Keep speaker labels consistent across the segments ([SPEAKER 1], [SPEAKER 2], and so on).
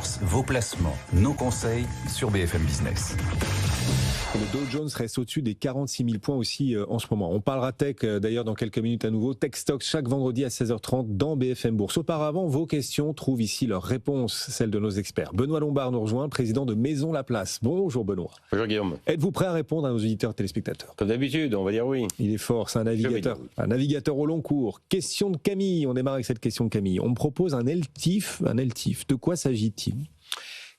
[SPEAKER 1] bourse, vos placements, nos conseils sur BFM Business.
[SPEAKER 2] Le Dow Jones reste au-dessus des 46 000 points aussi en ce moment. On parlera tech d'ailleurs dans quelques minutes à nouveau. Tech Stocks chaque vendredi à 16h30 dans BFM Bourse. Auparavant, vos questions trouvent ici leur réponse, celle de nos experts. Benoît Lombard nous rejoint, président de Maison Laplace. Bonjour Benoît.
[SPEAKER 3] Bonjour Guillaume.
[SPEAKER 2] Êtes-vous prêt à répondre à nos auditeurs téléspectateurs?
[SPEAKER 3] Comme d'habitude, on va dire oui.
[SPEAKER 2] Il est fort, c'est un navigateur. Un navigateur au long cours. Question de Camille. On démarre avec cette question de Camille. On me propose un LTIF. Un LTIF. De quoi s'agit-il?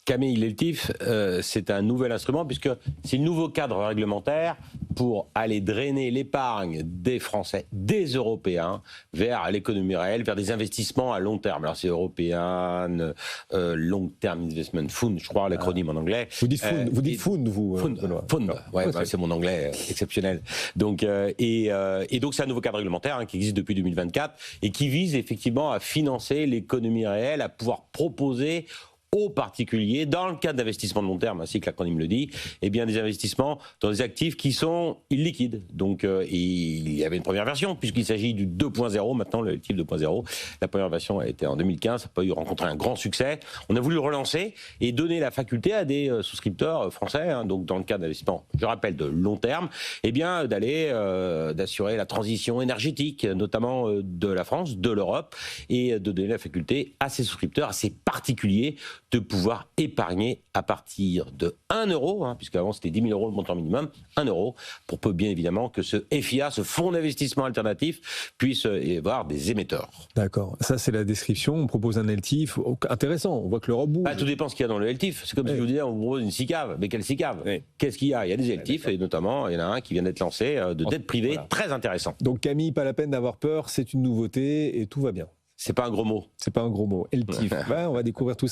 [SPEAKER 3] Camille, l'LTIF, c'est un nouvel instrument puisque c'est le nouveau cadre réglementaire pour aller drainer l'épargne des Français, des Européens, vers l'économie réelle, vers des investissements à long terme. Alors c'est European Long Term Investment Fund, je crois, l'acronyme en anglais.
[SPEAKER 2] Vous dites fund, vous
[SPEAKER 3] Fund, ouais, c'est mon anglais exceptionnel. Donc, et donc c'est un nouveau cadre réglementaire qui existe depuis 2024 et qui vise effectivement à financer l'économie réelle, à pouvoir proposer aux particuliers, dans le cadre d'investissements de long terme, ainsi que l'acronyme le dit, eh bien des investissements dans des actifs qui sont illiquides. Donc il y avait une première version, puisqu'il s'agit du 2.0, maintenant le LTIF 2.0. La première version a été en 2015, ça n'a pas eu rencontré un grand succès. On a voulu le relancer et donner la faculté à des souscripteurs français, donc dans le cadre d'investissement, je rappelle, de long terme, eh bien d'aller, d'assurer la transition énergétique, notamment de la France, de l'Europe, et de donner la faculté à ces souscripteurs, à ces particuliers, de pouvoir épargner à partir de 1 euro, puisqu'avant c'était 10 000 euros le montant minimum, 1 euro, pour peu bien évidemment que ce FIA, ce fonds d'investissement alternatif, puisse y avoir des émetteurs.
[SPEAKER 2] D'accord, ça c'est la description, on propose un LTIF, intéressant, on voit que l'Europe bouge.
[SPEAKER 3] Tout dépend ce qu'il y a dans le LTIF, c'est comme si je vous disais, on vous propose une SICAV, mais quelle SICAV? Qu'est-ce qu'il y a? Il y a des LTIF, et notamment, il y en a un qui vient d'être lancé, de dette privée, très intéressant.
[SPEAKER 2] Donc Camille, pas la peine d'avoir peur, c'est une nouveauté et tout va bien.
[SPEAKER 3] C'est pas un gros mot.
[SPEAKER 2] C'est pas un gros mot. LTIF, on va découvrir tout ça.